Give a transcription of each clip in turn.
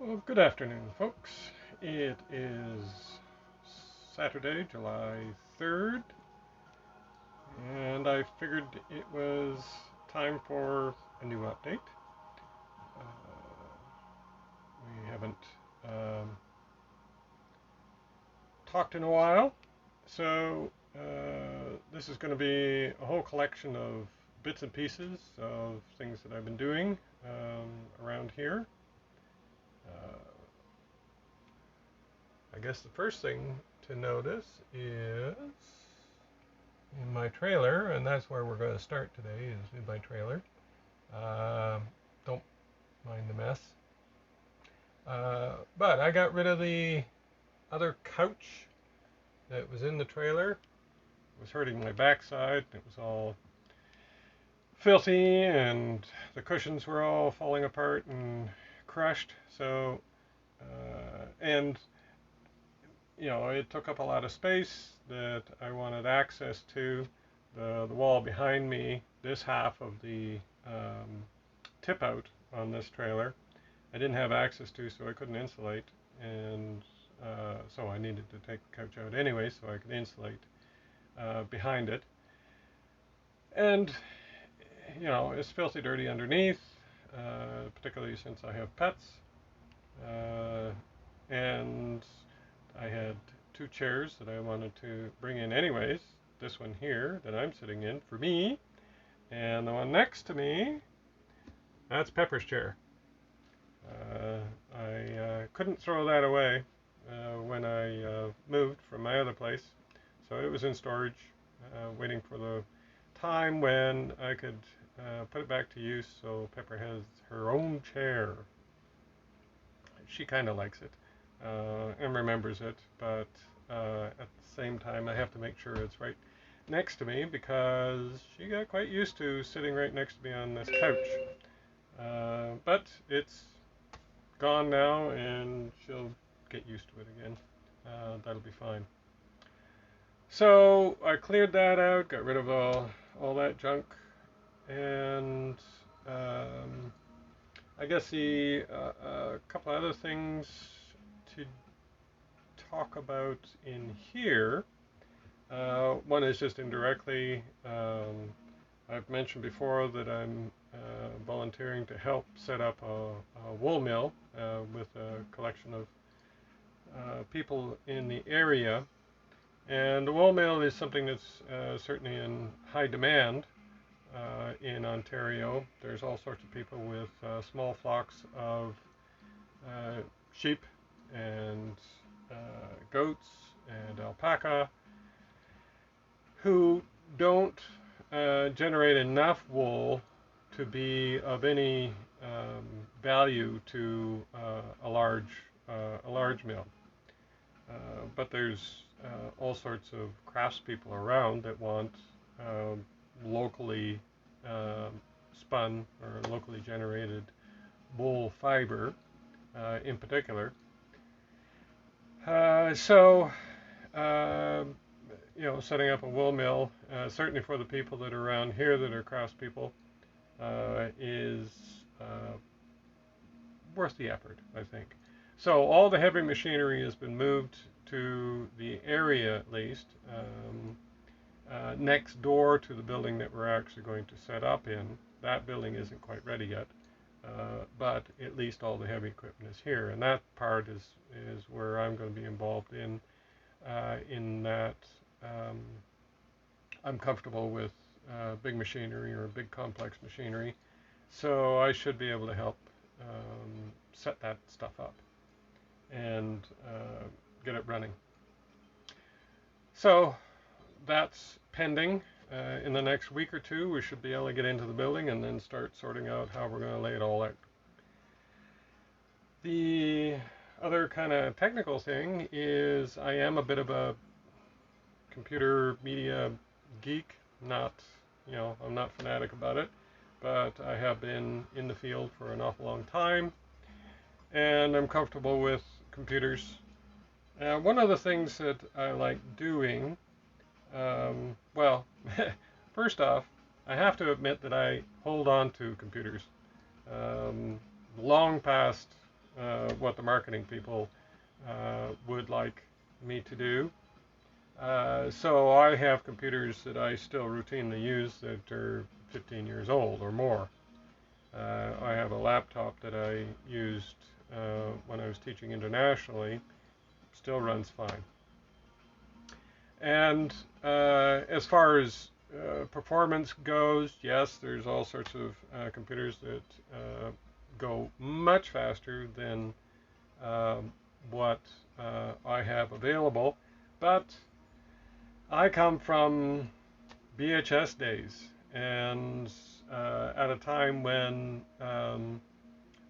Well, good afternoon, folks. It is Saturday, July 3rd, and I figured it was time for a new update. We haven't um, talked in a while, so this is going to be a whole collection of bits and pieces of things that I've been doing around here. Uh, I guess the first thing to notice is in my trailer, and that's where we're going to start today, is in my trailer. Don't mind the mess. But I got rid of the other couch that was in the trailer. It was hurting my backside. It was all filthy, and the cushions were all falling apart and crushed. So, and it took up a lot of space that I wanted access to. The wall behind me, this half of the tip out on this trailer, I didn't have access to, so I couldn't insulate, and so I needed to take the couch out anyway so I could insulate behind it. And it's filthy dirty underneath, particularly since I have pets, and I had two chairs that I wanted to bring in anyways. This one here that I'm sitting in for me, and the one next to me, that's Pepper's chair. I couldn't throw that away when I moved from my other place, so it was in storage, waiting for the time when I could put it back to use. So Pepper has her own chair. She kind of likes it and remembers it, but at the same time I have to make sure it's right next to me because she got quite used to sitting right next to me on this couch. But it's gone now, and she'll get used to it again. That'll be fine. So I cleared that out, got rid of all that junk, and I guess a couple other things to talk about in here. One is just indirectly. I've mentioned before that I'm volunteering to help set up a wool mill with a collection of people in the area. And the wool mill is something that's certainly in high demand in Ontario. There's all sorts of people with small flocks of sheep and goats and alpaca who don't generate enough wool to be of any value to a large mill. But there's all sorts of craftspeople around that want locally spun or locally generated wool fiber in particular. So setting up a wool mill, certainly for the people that are around here that are craftspeople, is worth the effort, I think. So all the heavy machinery has been moved to the area, at least, next door to the building that we're actually going to set up in. That building isn't quite ready yet, but at least all the heavy equipment is here, and that part is where I'm going to be involved in that I'm comfortable with big machinery or big complex machinery, so I should be able to help set that stuff up and get it running. So that's pending. In the next week or two, we should be able to get into the building and then start sorting out how we're going to lay it all out. The other kind of technical thing is I am a bit of a computer media geek. I'm not fanatic about it, but I have been in the field for an awful long time, and I'm comfortable with computers. One of the things that I like doing, well, first off, I have to admit that I hold on to computers long past what the marketing people would like me to do. So I have computers that I still routinely use that are 15 years old or more. I have a laptop that I used when I was teaching internationally, still runs fine. And as far as performance goes, yes, there's all sorts of computers that go much faster than what I have available, but I come from VHS days, and at a time when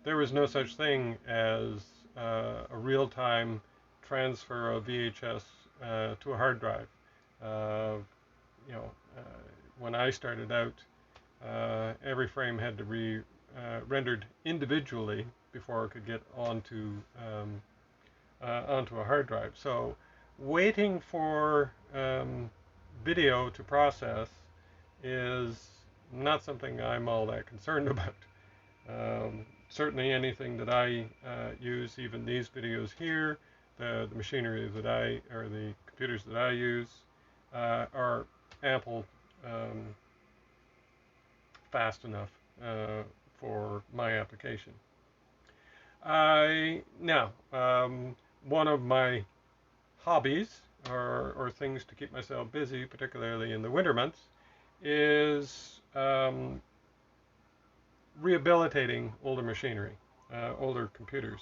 there was no such thing as a real-time transfer of VHS to a hard drive. You know, when I started out, every frame had to be rendered individually before it could get onto a hard drive. So waiting for video to process is not something I'm all that concerned about. Certainly anything that I use, even these videos here, the machinery that or the computers that I use are ample fast enough for my application. Now, one of my hobbies or things to keep myself busy, particularly in the winter months, is rehabilitating older machinery, older computers.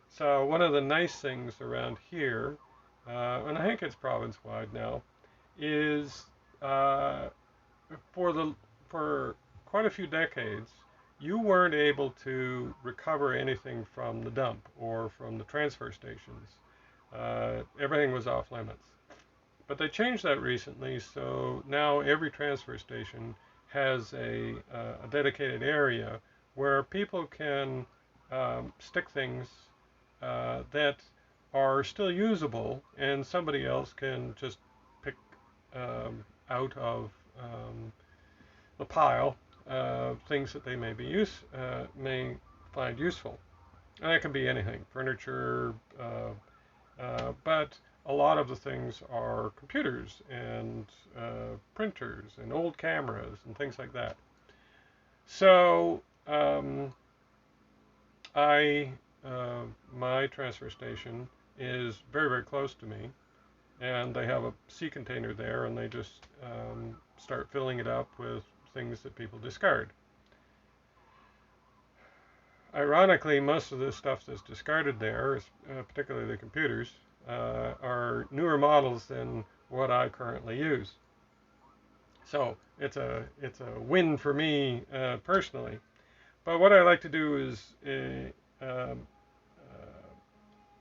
So one of the nice things around here, and I think it's province-wide now, is for quite a few decades, you weren't able to recover anything from the dump or from the transfer stations. Everything was off limits. But they changed that recently, so now every transfer station has a dedicated area where people can stick things that are still usable, and somebody else can just pick out of the pile things that they may find useful. And that can be anything, furniture, but a lot of the things are computers and printers and old cameras and things like that. So my transfer station is very, very close to me, and they have a sea container there, and they just start filling it up with things that people discard. Ironically, most of the stuff that's discarded there, particularly the computers, are newer models than what I currently use. So it's a win for me personally. But what I like to do is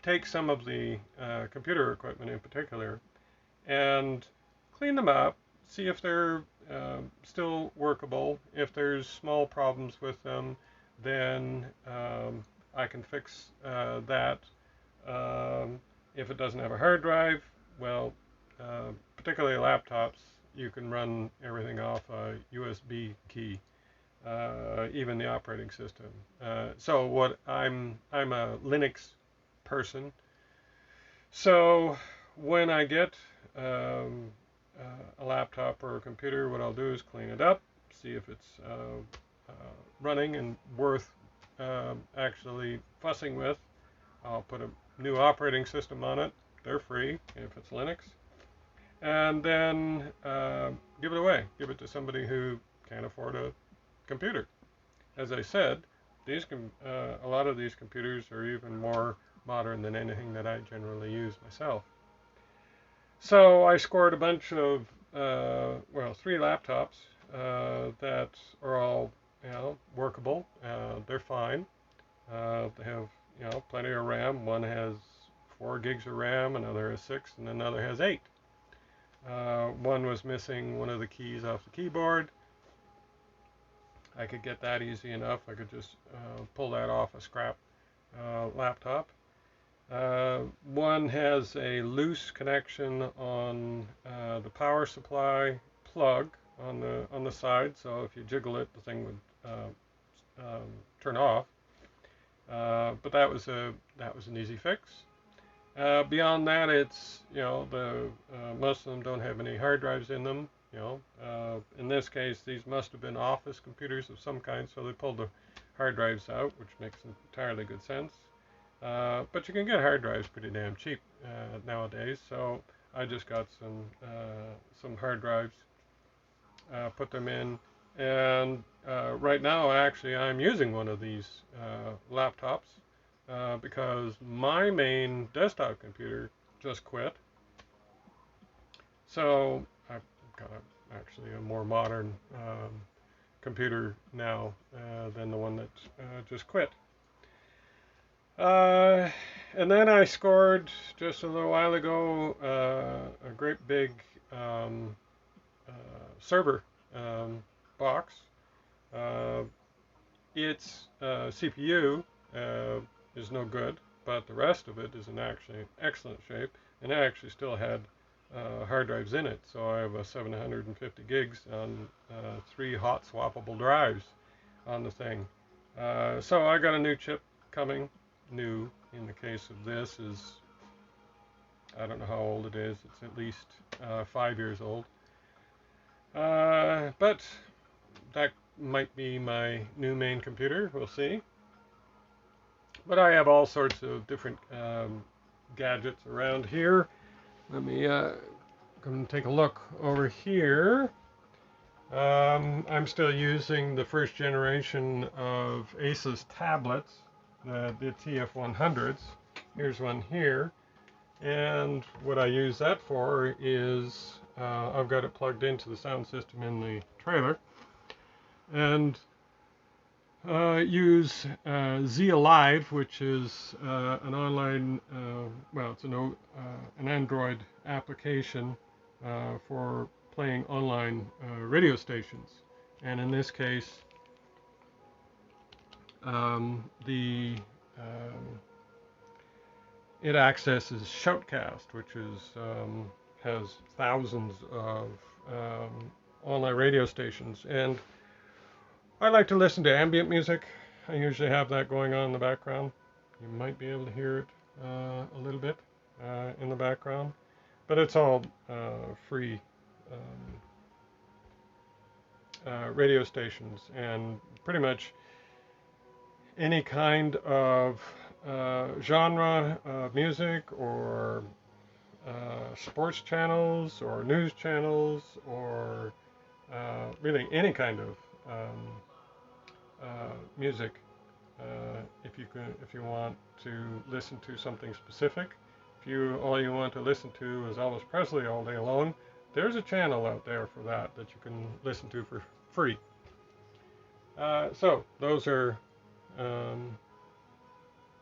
take some of the computer equipment in particular and clean them up, see if they're still workable. If there's small problems with them, then I can fix that. If it doesn't have a hard drive, well, particularly laptops, you can run everything off a USB key, even the operating system. So what I'm a Linux person. So when I get a laptop or a computer, what I'll do is clean it up, see if it's running and worth actually fussing with. I'll put a new operating system on it. They're free if it's Linux. And then give it away. Give it to somebody who can't afford a computer. As I said, a lot of these computers are even more modern than anything that I generally use myself. So I scored a bunch of, 3 laptops that are all, workable. They're fine. They have, plenty of RAM. One has 4 gigs of RAM, another has 6, and another has 8. One was missing one of the keys off the keyboard. I could get that easy enough. I could just pull that off a scrap laptop. One has a loose connection on the power supply plug on the side, so if you jiggle it, the thing would turn off. But that was an easy fix. Beyond that, it's, most of them don't have any hard drives in them. In this case, these must have been office computers of some kind, so they pulled the hard drives out, which makes entirely good sense. But you can get hard drives pretty damn cheap nowadays, so I just got some hard drives, put them in, and right now actually I'm using one of these laptops because my main desktop computer just quit. So I've got actually a more modern computer now than the one that just quit. And then I scored just a little while ago a great big server box. Its CPU is no good, but the rest of it is in actually excellent shape, and I actually still had hard drives in it, so I have a 750 gigs on 3 hot swappable drives on the thing. So I got a new chip coming. New in the case of this is, I don't know how old it is, it's at least 5 years old. But that might be my new main computer, we'll see. But I have all sorts of different gadgets around here. Let me go and take a look over here. I'm still using the first generation of Asus tablets, the TF100s. Here's one here. And what I use that for is I've got it plugged into the sound system in the trailer, and use Live, which is an online, it's an Android application for playing online radio stations. And in this case, it accesses Shoutcast, which has thousands of online radio stations. And I like to listen to ambient music. I usually have that going on in the background. You might be able to hear it a little bit in the background, but it's all free radio stations, and pretty much any kind of genre of music, or sports channels, or news channels, or really any kind of music. If you want to listen to something specific, all you want to listen to is Elvis Presley all day long, there's a channel out there for that you can listen to for free. So those are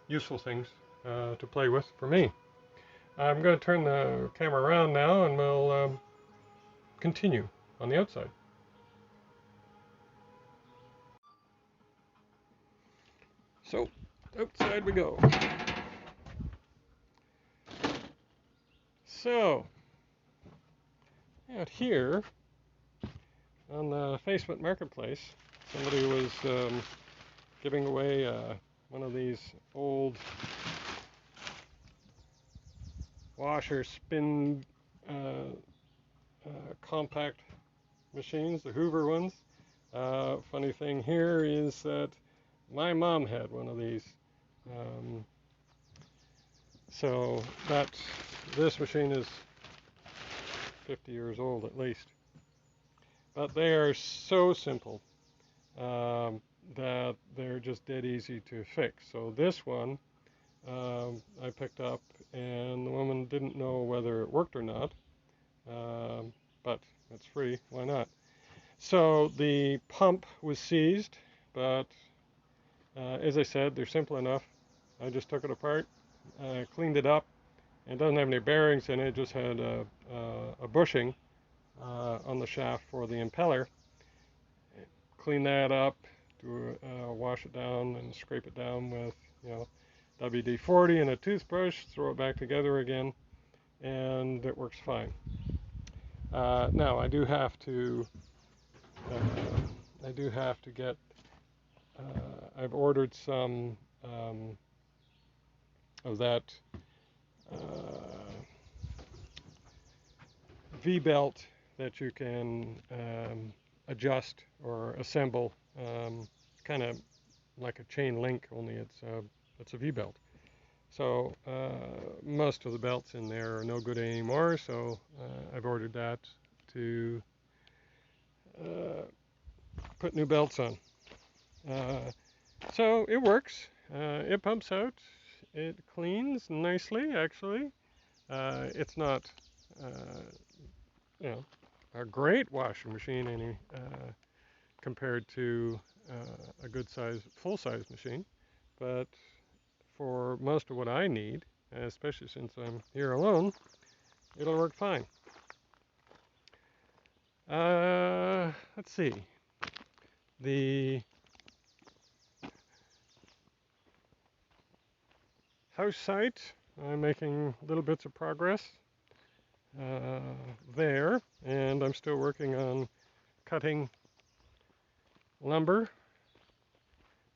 useful things to play with for me. I'm going to turn the camera around now, and we'll continue on the outside. So, outside we go. So, out here on the Facebook Marketplace, somebody was giving away one of these old washer spin compact machines, the Hoover ones. Funny thing here is that my mom had one of these. So this machine is 50 years old at least. But they are so simple that they're just dead easy to fix. So this one I picked up, and the woman didn't know whether it worked or not, but it's free, why not? So the pump was seized, but as I said, they're simple enough. I just took it apart, cleaned it up. It doesn't have any bearings in it, just had a bushing on the shaft for the impeller. Clean that up, wash it down and scrape it down with WD-40 and a toothbrush, throw it back together again, and it works fine. Now I do have to get, I've ordered some that V-belt that you can adjust or assemble, kind of like a chain link, only it's a V-belt. So most of the belts in there are no good anymore, so I've ordered that to put new belts on. So it works. It pumps out. It cleans nicely, actually. It's not, you know, a great washing machine compared to a good size, full-size machine, but for most of what I need, especially since I'm here alone, it'll work fine. Let's see. The house site, I'm making little bits of progress there, and I'm still working on cutting lumber.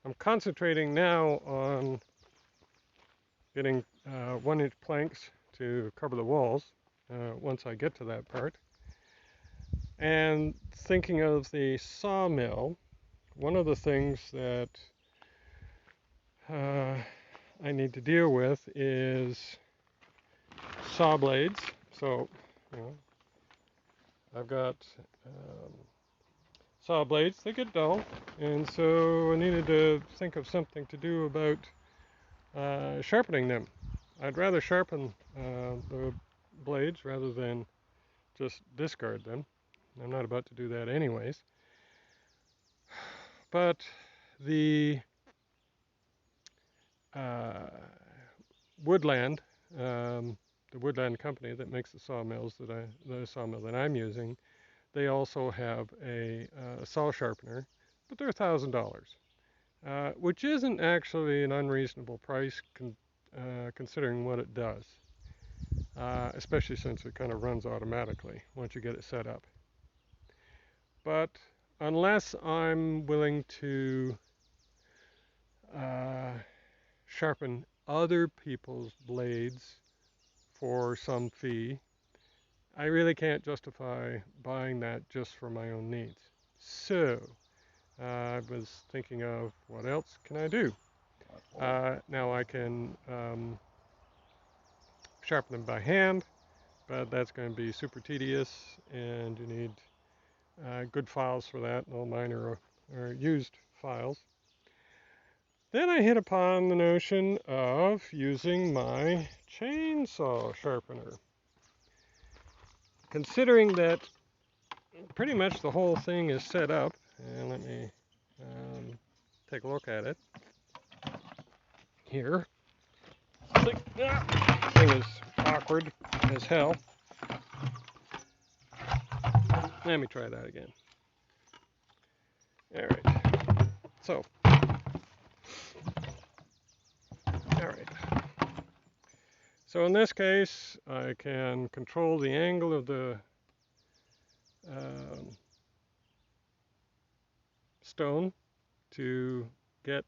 I'm concentrating now on getting 1-inch planks to cover the walls once I get to that part. And thinking of the sawmill, one of the things that I need to deal with is saw blades. So, you know, I've got saw blades, they get dull, and so I needed to think of something to do about sharpening them. I'd rather sharpen the blades rather than just discard them. I'm not about to do that anyways. But the Woodland, the Woodland company that makes the sawmill that I'm using, they also have a saw sharpener, but they're $1,000, which isn't actually an unreasonable price considering what it does, especially since it kind of runs automatically once you get it set up. But unless I'm willing to sharpen other people's blades for some fee, I really can't justify buying that just for my own needs. So I was thinking of what else can I do? Now I can sharpen them by hand, but that's going to be super tedious, and you need good files for that. All mine are used files. Then I hit upon the notion of using my chainsaw sharpener. Considering that pretty much the whole thing is set up, and let me take a look at it here. This thing is awkward as hell. Let me try that again. All right. So, all right. So in this case, I can control the angle of the stone to get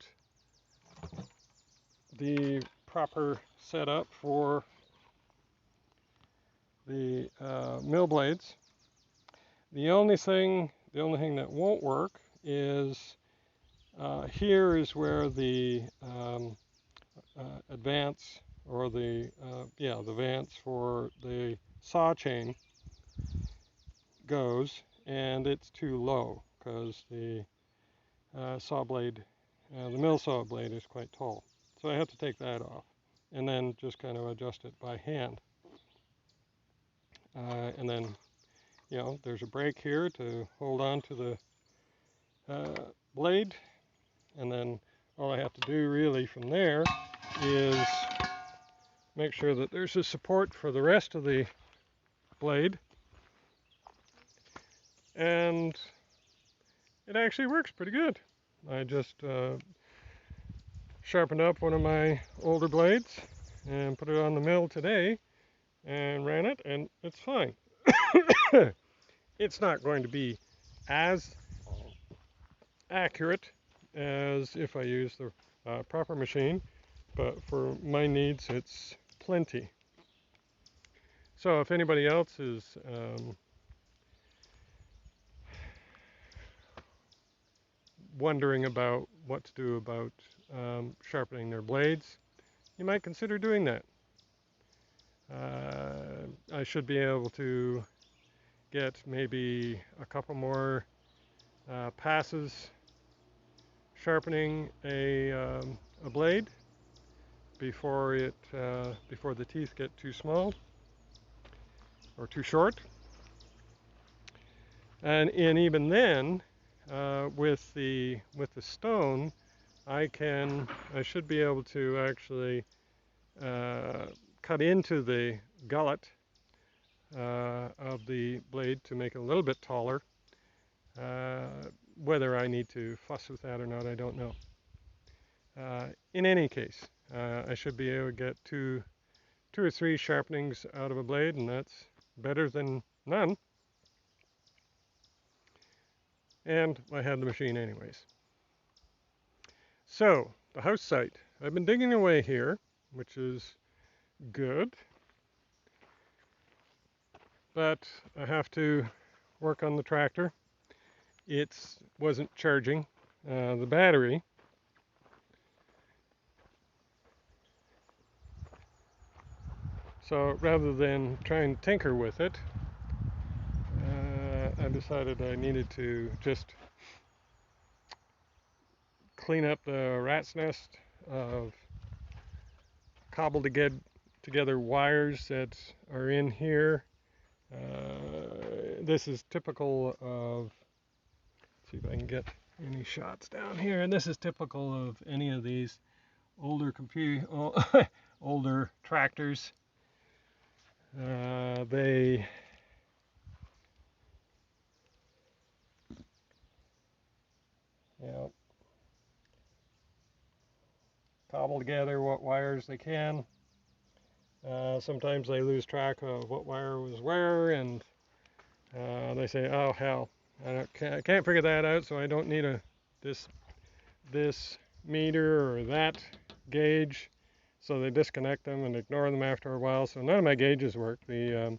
the proper setup for the mill blades. The only thing that won't work is here is where the advance, or the vance for the saw chain goes, and it's too low because the saw blade, the mill saw blade is quite tall. So I have to take that off and then just kind of adjust it by hand. And then, you know, there's a brake here to hold on to the blade, and then all I have to do really from there is make sure that there's a support for the rest of the blade, and it actually works pretty good. I just sharpened up one of my older blades and put it on the mill today and ran it, and it's fine. It's not going to be as accurate as if I use the proper machine, but for my needs it's plenty. So if anybody else is wondering about what to do about sharpening their blades, you might consider doing that. I should be able to get maybe a couple more passes sharpening a blade before the teeth get too small or too short. And even then, with the stone, I should be able to actually cut into the gullet of the blade to make it a little bit taller. Whether I need to fuss with that or not, I don't know. In any case, I should be able to get two or three sharpenings out of a blade, and that's better than none. And I had the machine anyways. So, the house site. I've been digging away here, which is good. But I have to work on the tractor. It wasn't charging the battery. So rather than try and tinker with it, I decided I needed to just clean up the rat's nest of cobbled together wires that are in here. This is typical of, let's see if I can get any shots down here, and this is typical of any of these older older tractors. They cobble together what wires they can. Sometimes they lose track of what wire was where, and they say, "Oh hell, I can't figure that out, so I don't need this meter or that gauge." So they disconnect them and ignore them after a while. So none of my gauges work. The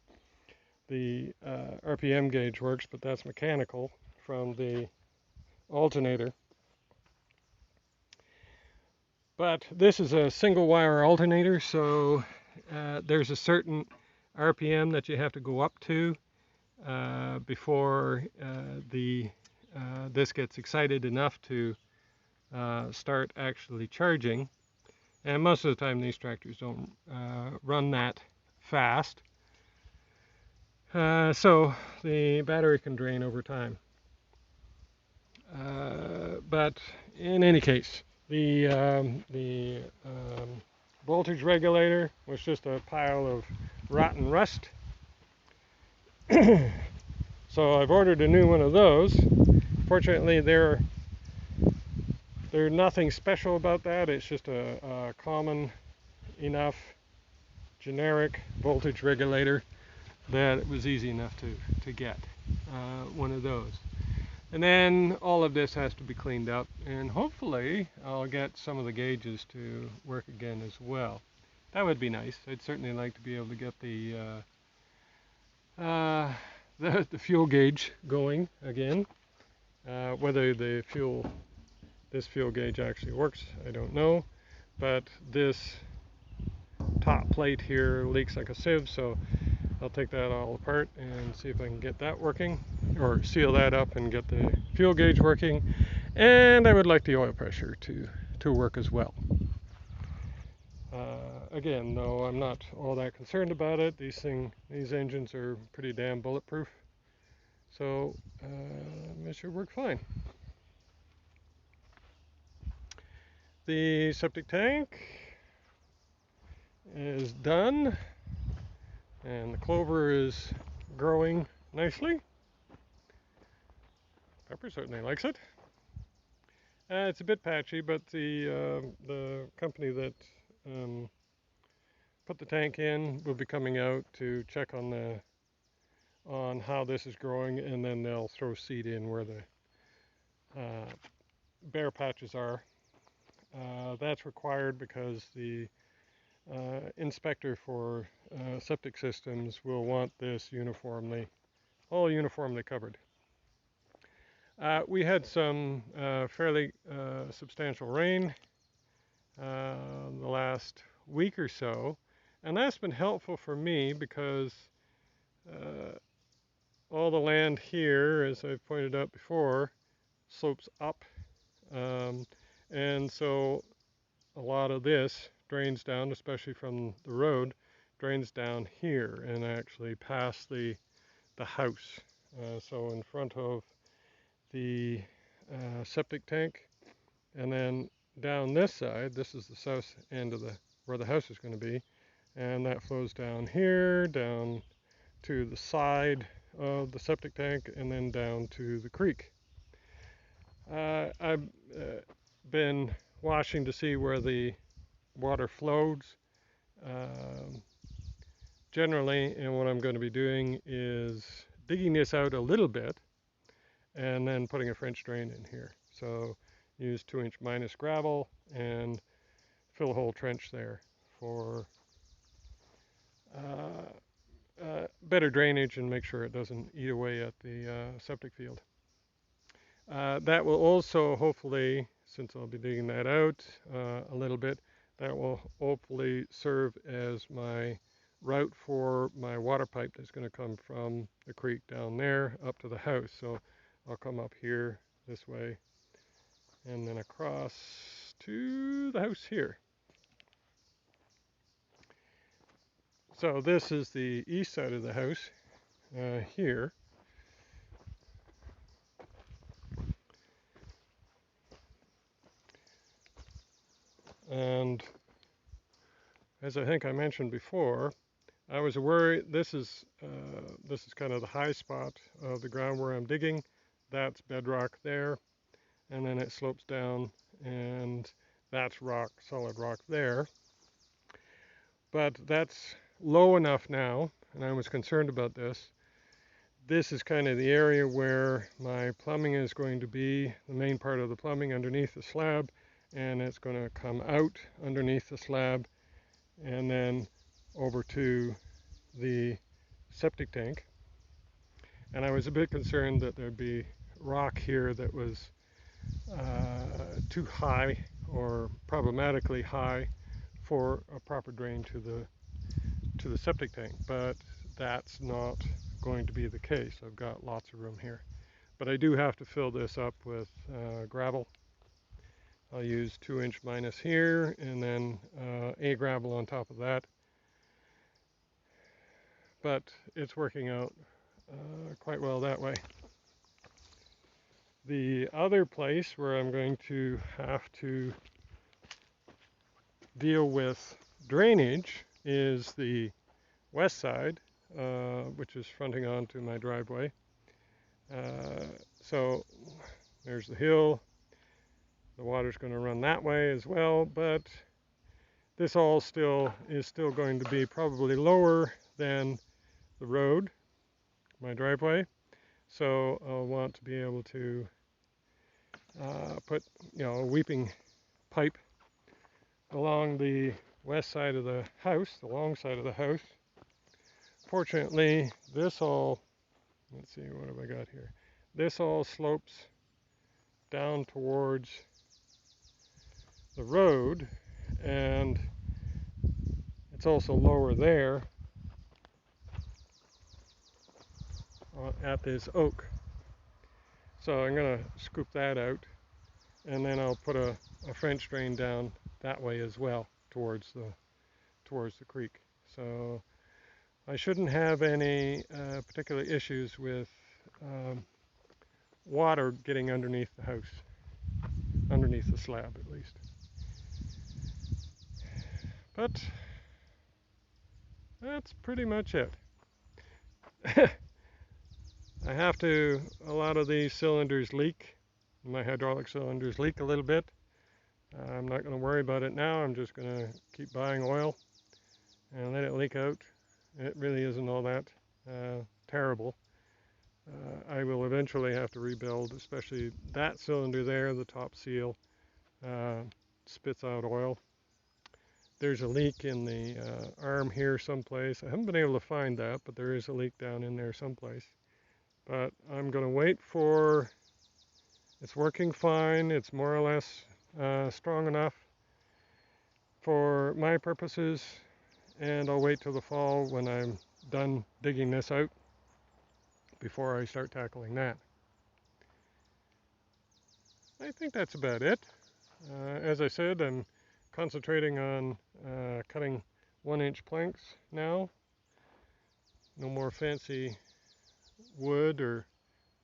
RPM gauge works, but that's mechanical from the alternator. But this is a single wire alternator, so there's a certain RPM that you have to go up to before this gets excited enough to start actually charging. And most of the time these tractors don't run that fast. So the battery can drain over time. But in any case, the voltage regulator was just a pile of rotten rust. So I've ordered a new one of those. Fortunately, they're nothing special about that. It's just a common enough generic voltage regulator that it was easy enough to get one of those. And then all of this has to be cleaned up, and hopefully I'll get some of the gauges to work again as well. That would be nice. I'd certainly like to be able to get the fuel gauge going again. Whether this fuel gauge actually works, I don't know. But this top plate here leaks like a sieve, so I'll take that all apart and see if I can get that working, or seal that up and get the fuel gauge working. And I would like the oil pressure to work as well. Again, though, I'm not all that concerned about it. These engines are pretty damn bulletproof, so it should work fine. The septic tank is done, and the clover is growing nicely. Pepper certainly likes it. It's a bit patchy, but the company that put the tank in will be coming out to check on how this is growing, and then they'll throw seed in where the bare patches are. That's required because the inspector for septic systems will want this all uniformly covered. We had some fairly substantial rain the last week or so, and that's been helpful for me because all the land here, as I've pointed out before, slopes up, and so a lot of this drains down, especially from the road, drains down here and actually past the house. So in front of the septic tank, and then down this side, this is the south end of where the house is going to be, and that flows down here, down to the side of the septic tank, and then down to the creek. I've been watching to see where the water flows generally, and what I'm going to be doing is digging this out a little bit and then putting a French drain in here. So use 2-inch minus gravel and fill a whole trench there for better drainage and make sure it doesn't eat away at the septic field. That will also hopefully, since I'll be digging that out a little bit, that will hopefully serve as my route for my water pipe that's going to come from the creek down there up to the house. So I'll come up here this way and then across to the house here. So this is the east side of the house here. And as I think I mentioned before, I was worried, this is kind of the high spot of the ground where I'm digging. That's bedrock there, and then it slopes down, and that's rock, solid rock there. But that's low enough now, and I was concerned about this. This is kind of the area where my plumbing is going to be, the main part of the plumbing underneath the slab, and it's going to come out underneath the slab and then over to the septic tank. And I was a bit concerned that there'd be rock here that was too high or problematically high for a proper drain to the septic tank, but that's not going to be the case. I've got lots of room here, but I do have to fill this up with gravel. I'll use 2-inch minus here and then a gravel on top of that, but it's working out quite well that way. The other place where I'm going to have to deal with drainage is the west side, which is fronting onto my driveway. So there's the hill. The water's going to run that way as well, but this all is still going to be probably lower than the road, my driveway. So I'll want to be able to put, a weeping pipe along the west side of the house, the long side of the house. Fortunately, this all, let's see, what have I got here? This all slopes down towards the road, and it's also lower there at this oak. So I'm going to scoop that out, and then I'll put a French drain down that way as well towards the creek. So I shouldn't have any particular issues with water getting underneath the house, underneath the slab at least. But that's pretty much it. A lot of these cylinders leak. My hydraulic cylinders leak a little bit. I'm not going to worry about it now. I'm just going to keep buying oil and let it leak out. It really isn't all that terrible. I will eventually have to rebuild, especially that cylinder there, the top seal. spits out oil. There's a leak in the arm here someplace. I haven't been able to find that, but there is a leak down in there someplace. But I'm going to wait for, it's working fine. It's more or less strong enough for my purposes, and I'll wait till the fall when I'm done digging this out before I start tackling that. I think that's about it. As I said, I'm concentrating on cutting 1-inch planks now. No more fancy wood or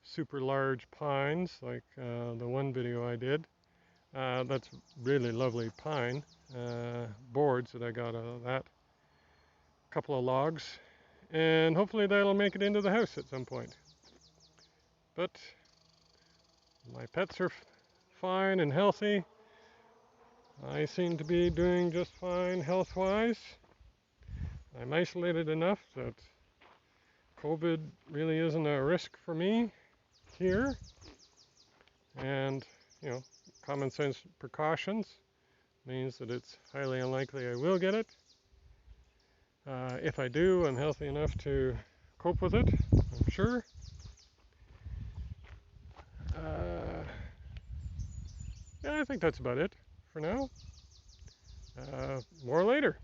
super large pines like the one video I did. That's really lovely pine boards that I got out of that. A couple of logs, and hopefully that'll make it into the house at some point. But my pets are fine and healthy. I seem to be doing just fine health-wise. I'm isolated enough that COVID really isn't a risk for me here. And, you know, common sense precautions means that it's highly unlikely I will get it. If I do, I'm healthy enough to cope with it, I'm sure. Yeah, I think that's about it for now. More later.